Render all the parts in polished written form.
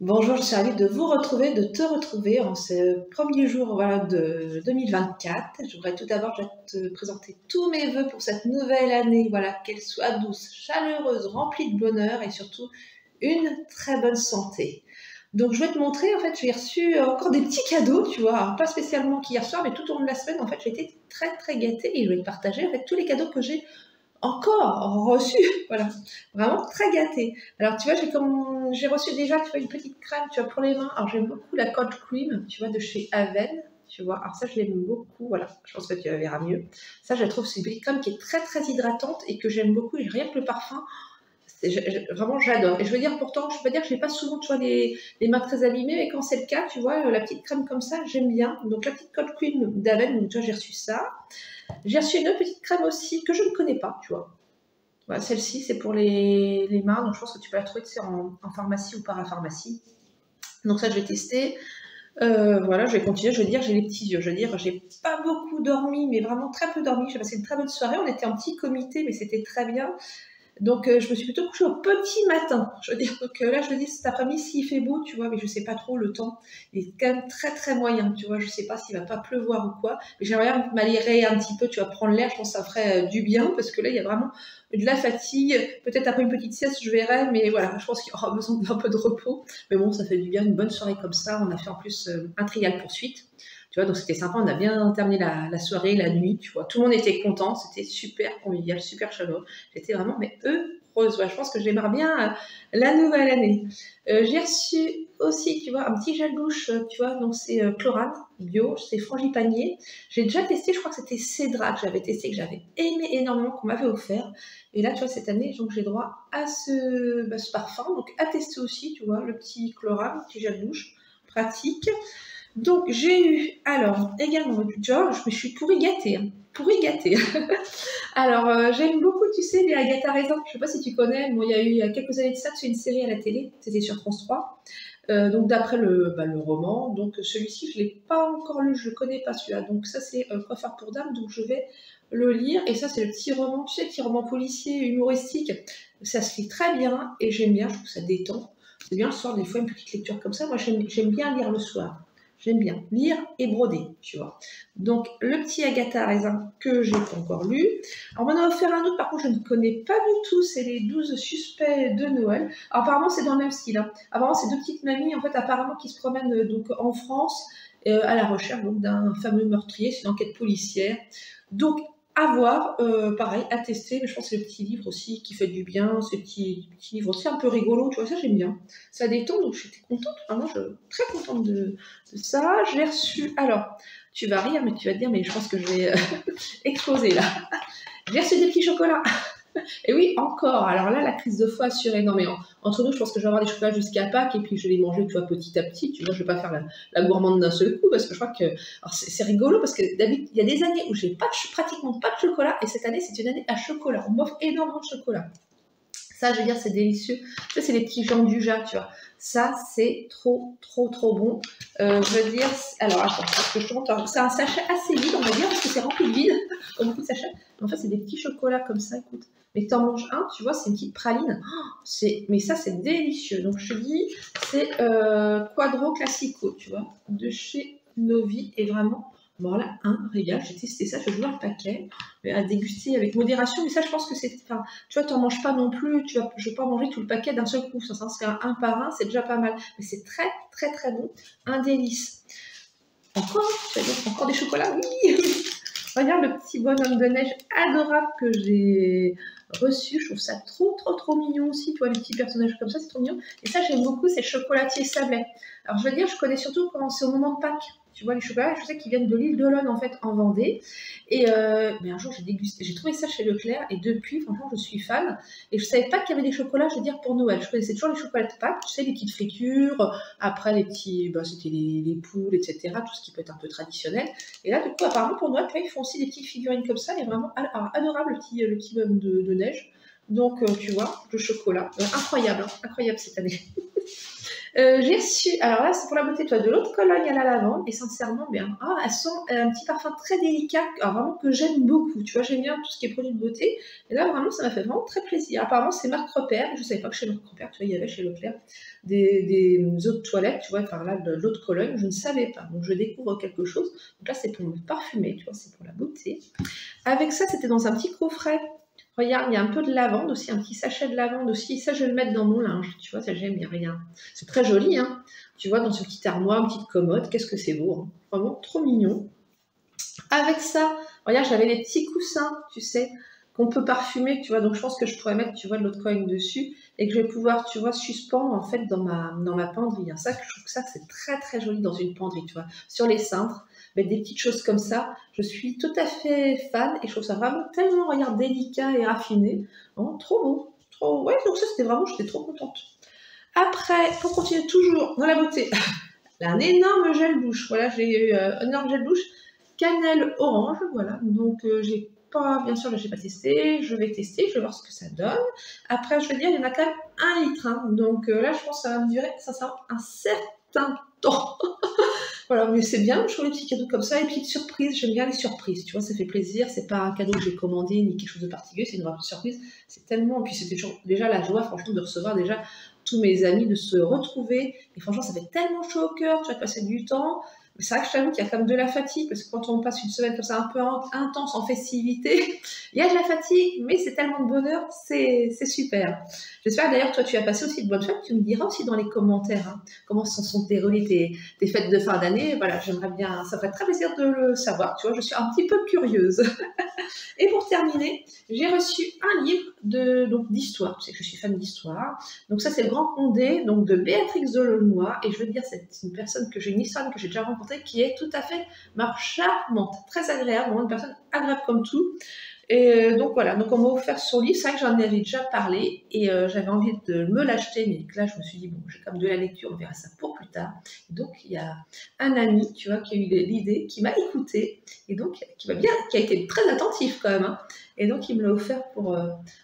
Bonjour, je suis ravie de vous retrouver, de te retrouver en ce premier jour voilà, de 2024. Je voudrais tout d'abord te présenter tous mes vœux pour cette nouvelle année, voilà, qu'elle soit douce, chaleureuse, remplie de bonheur et surtout une très bonne santé. Donc je vais te montrer, en fait, j'ai reçu encore des petits cadeaux, tu vois, alors pas spécialement qu'hier soir, mais tout au long de la semaine, en fait, j'ai été très gâtée et je vais te partager en fait tous les cadeaux que j'ai encore reçu, voilà, vraiment très gâtée. Alors tu vois, j'ai reçu déjà, tu vois, une petite crème, tu vois, pour les mains. Alors j'aime beaucoup la Cold Cream, tu vois, de chez Aven, tu vois. Alors ça, je l'aime beaucoup, voilà. Je pense que tu verras mieux. Ça, je la trouve, c'est une petite crème qui est très hydratante et que j'aime beaucoup. Et rien que le parfum, vraiment, j'adore. Et je veux dire, pourtant, je peux pas dire que je n'ai pas souvent, tu vois, les mains très abîmées, mais quand c'est le cas, tu vois, la petite crème comme ça, j'aime bien. Donc la petite Cold Cream d'Aven, donc tu vois, j'ai reçu ça. J'ai reçu une autre petite crème aussi que je ne connais pas, tu vois. Voilà, celle-ci, c'est pour les mains, donc je pense que tu peux la trouver en pharmacie ou parapharmacie. Donc ça, je vais tester. Voilà, je vais continuer. Je veux dire, j'ai les petits yeux. Je veux dire, j'ai pas beaucoup dormi, mais vraiment très peu dormi. J'ai passé une très bonne soirée. On était en petit comité, mais c'était très bien. Donc, je me suis plutôt couchée au petit matin. Je veux dire, donc là, je me dis, cet après-midi, s'il fait beau, tu vois, mais je sais pas trop, le temps il est quand même très moyen, tu vois. Je sais pas s'il va pas pleuvoir ou quoi. Mais j'aimerais bien m'aérer un petit peu, tu vas prendre l'air. Je pense que ça ferait du bien, parce que là, il y a vraiment de la fatigue. Peut-être après une petite sieste, je verrai, mais voilà, je pense qu'il y aura besoin d'un peu de repos. Mais bon, ça fait du bien, une bonne soirée comme ça. On a fait en plus un trial poursuite. Tu vois, donc c'était sympa, on a bien terminé la soirée, la nuit, tu vois. Tout le monde était content, c'était super convivial, super chaleureux. J'étais vraiment mais heureuse. Ouais, je pense que j'aimerais bien la nouvelle année. J'ai reçu aussi, tu vois, un petit gel douche, tu vois, donc c'est Chlorane bio, c'est Frangipanier. J'ai déjà testé, je crois que c'était Cédra que j'avais testé, que j'avais aimé énormément, qu'on m'avait offert. Et là, tu vois, cette année, donc j'ai droit à ce parfum, donc à tester aussi, tu vois, le petit Chlorane, le petit gel douche, pratique. Donc j'ai eu, alors, également, genre, je me suis pourri gâtée, hein, pourri gâtée. Alors, j'aime beaucoup, tu sais, les Agatha Raisin. Je sais pas si tu connais. Bon, il y a quelques années de ça, c'est une série à la télé. C'était sur France 3. Donc, d'après le roman. Donc, celui-ci, je ne l'ai pas encore lu. Je ne connais pas celui-là. Donc, ça, c'est Quoi faire pour dame. Donc, je vais le lire. Et ça, c'est le petit roman, tu sais, le petit roman policier, humoristique. Ça se lit très bien. Et j'aime bien. Je trouve que ça détend. C'est bien le soir, des fois, une petite lecture comme ça. Moi, j'aime bien lire le soir. J'aime bien lire et broder, tu vois. Donc, le petit Agatha Raisin que j'ai pas encore lu. Alors, on m'en a offert un autre, par contre, je ne connais pas du tout. C'est les 12 suspects de Noël. Alors, apparemment, c'est dans le même style. Hein. Apparemment, c'est deux petites mamies, en fait, apparemment, qui se promènent donc, en France à la recherche d'un fameux meurtrier. C'est une enquête policière. Donc, à voir, pareil, à tester, mais je pense que c'est le petit livre aussi qui fait du bien, ce petit livre aussi un peu rigolo, tu vois, ça j'aime bien. Ça détend, donc j'étais contente, vraiment, je suis très contente de ça. J'ai reçu, alors, tu vas rire, mais tu vas te dire, mais je pense que je vais exploser là. J'ai reçu des petits chocolats. Et oui, encore. Alors là, la crise de foie assurée. Non, mais entre nous, je pense que je vais avoir des chocolats jusqu'à Pâques et puis je vais les manger, tu vois, petit à petit. Tu vois, je vais pas faire la gourmande d'un seul coup parce que je crois que. Alors, c'est rigolo parce que d'habitude, il y a des années où j'ai pratiquement pas de chocolat et cette année, c'est une année à chocolat. On m'offre énormément de chocolat. Ça, je veux dire, c'est délicieux. Ça, c'est les petits gens du Jard, tu vois. Ça, c'est trop bon. Je veux dire, alors attends, parce que je te montre. C'est un sachet assez vide, on va dire, parce que c'est rempli de vide, comme beaucoup de sachets. Mais en fait, c'est des petits chocolats comme ça, écoute. Mais t'en manges un, tu vois, c'est une petite praline. Oh, mais ça, c'est délicieux. Donc, je te dis, c'est Quadro Classico, tu vois, de chez Novi. Et vraiment, bon là, un régal. J'ai testé ça, je vais voir le paquet, mais à déguster avec modération. Mais ça, je pense que c'est, enfin, tu vois, tu n'en manges pas non plus. Je ne vais pas manger tout le paquet d'un seul coup. Ça serait un par un, c'est déjà pas mal. Mais c'est très bon. Un délice. Encore, encore des chocolats. Oui. Regarde le petit bonhomme de neige adorable que j'ai reçu. Je trouve ça trop mignon aussi. Tu vois, les petits personnages comme ça, c'est trop mignon. Et ça, j'aime beaucoup, c'est chocolatier sablé. Alors, je veux dire, je connais surtout quand c'est au moment de Pâques. Tu vois, les chocolats, je sais qu'ils viennent de l'île d'Olonne, en fait, en Vendée. Et mais un jour, j'ai trouvé ça chez Leclerc. Et depuis, franchement, je suis fan. Et je savais pas qu'il y avait des chocolats, je veux dire, pour Noël. Je connaissais toujours les chocolats de Pâques, tu sais, les petites fritures. Après, les petits, c'était les poules, etc. Tout ce qui peut être un peu traditionnel. Et là, du coup, apparemment, pour Noël, ils font aussi des petites figurines comme ça. Il est vraiment adorable, le petit bonhomme de neige. Donc, tu vois, le chocolat. Incroyable, hein, incroyable cette année. J'ai reçu, alors là c'est pour la beauté, toi, de l'eau de Cologne à la lavande, et sincèrement, bien, elles sont un petit parfum très délicat, alors vraiment que j'aime beaucoup, tu vois, j'aime bien tout ce qui est produit de beauté, et là vraiment ça m'a fait vraiment très plaisir. Apparemment c'est marque Repère, je savais pas que chez marque Repère, tu vois, il y avait chez Leclerc des eaux de toilette, tu vois, enfin là de l'eau de Cologne, je ne savais pas, donc je découvre quelque chose, donc là c'est pour me parfumer, tu vois, c'est pour la beauté. Avec ça, c'était dans un petit coffret. Regarde, il y a un peu de lavande aussi, un petit sachet de lavande aussi. Ça, je vais le mettre dans mon linge. Tu vois, ça, j'aime bien. Regarde. C'est très joli, hein. Tu vois, dans ce petit armoire, une petite commode. Qu'est-ce que c'est beau, hein. Vraiment trop mignon. Avec ça, regarde, j'avais des petits coussins, tu sais, qu'on peut parfumer, tu vois. Donc, je pense que je pourrais mettre, tu vois, de l'eau de Cologne dessus et que je vais pouvoir, tu vois, suspendre, en fait, dans ma penderie. Hein. Ça, je trouve que ça, c'est très, très joli dans une penderie, tu vois. Sur les cintres, mettre des petites choses comme ça. Je suis tout à fait fan et je trouve ça vraiment tellement, regarde, délicat et raffiné. Vraiment, trop beau. Trop... Ouais, donc ça, c'était vraiment, j'étais trop contente. Après, pour continuer toujours dans la beauté, un énorme gel douche. Voilà, j'ai eu un énorme gel douche cannelle orange, voilà. Donc j'ai pas, bien sûr, là j'ai pas testé. Je vais tester, je vais voir ce que ça donne. Après, je vais dire, il y en a quand même 1 litre. Hein. Donc là, je pense que ça va me durer, ça sera un certain temps. Voilà, mais c'est bien, je trouve les petits cadeaux comme ça. Et puis, surprise, j'aime bien les surprises, tu vois, ça fait plaisir. C'est pas un cadeau que j'ai commandé ni quelque chose de particulier, c'est une vraie surprise. C'est tellement, et puis c'était déjà la joie, franchement, de recevoir déjà tous mes amis, de se retrouver. Et franchement, ça fait tellement chaud au cœur, tu vois, de passer du temps. Mais c'est vrai que je t'avoue qu'il y a quand même de la fatigue, parce que quand on passe une semaine comme ça un peu intense en festivité, il y a de la fatigue, mais c'est tellement de bonheur, c'est super. J'espère d'ailleurs, toi, tu as passé aussi de bonnes fêtes. Tu me diras aussi dans les commentaires hein, comment se sont déroulées tes fêtes de fin d'année. Voilà, j'aimerais bien, ça ferait très plaisir de le savoir. Tu vois, je suis un petit peu curieuse. Et pour terminer, j'ai reçu un livre d'histoire. Tu sais que je suis fan d'histoire. Donc ça, c'est Le Grand Condé, donc de Béatrix de Laulnoy. Et je veux dire, c'est une personne que j'ai, une histoire que j'ai déjà rencontrée, qui est tout à fait charmante, très agréable, vraiment une personne agréable comme tout. Et donc voilà, donc on m'a offert son livre, c'est vrai que j'en avais déjà parlé et j'avais envie de me l'acheter, mais là je me suis dit, bon, j'ai comme de la lecture, on verra ça pour plus tard. Et donc il y a un ami, tu vois, qui a eu l'idée, qui m'a écouté et donc qui a été très attentif quand même. Hein. Et donc il me l'a offert pour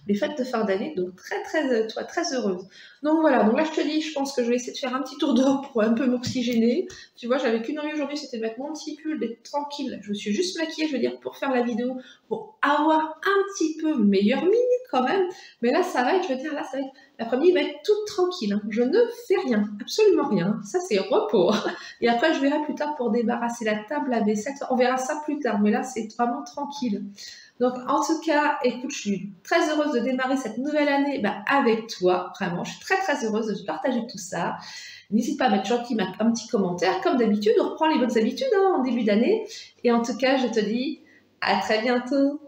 les fêtes de fin d'année, donc très heureuse. Donc voilà, donc là je te dis, je pense que je vais essayer de faire un petit tour dehors pour un peu m'oxygéner. Tu vois, j'avais qu'une envie aujourd'hui, c'était de mettre mon petit pull, d'être tranquille. Je me suis juste maquillée, je veux dire, pour faire la vidéo, pour avoir un petit peu meilleure mine quand même. Mais là, ça va être, je veux dire, là, ça va être, l'après-midi va être toute tranquille. Hein. Je ne fais rien, absolument rien. Ça, c'est repos. Et après, je verrai plus tard pour débarrasser la table, la vaisselle. On verra ça plus tard, mais là, c'est vraiment tranquille. Donc, en tout cas, écoute, je suis très heureuse de démarrer cette nouvelle année avec toi. Vraiment, je suis très heureuse de partager tout ça. N'hésite pas à mettre gentiment un petit commentaire. Comme d'habitude, on reprend les bonnes habitudes hein, en début d'année. Et en tout cas, je te dis à très bientôt.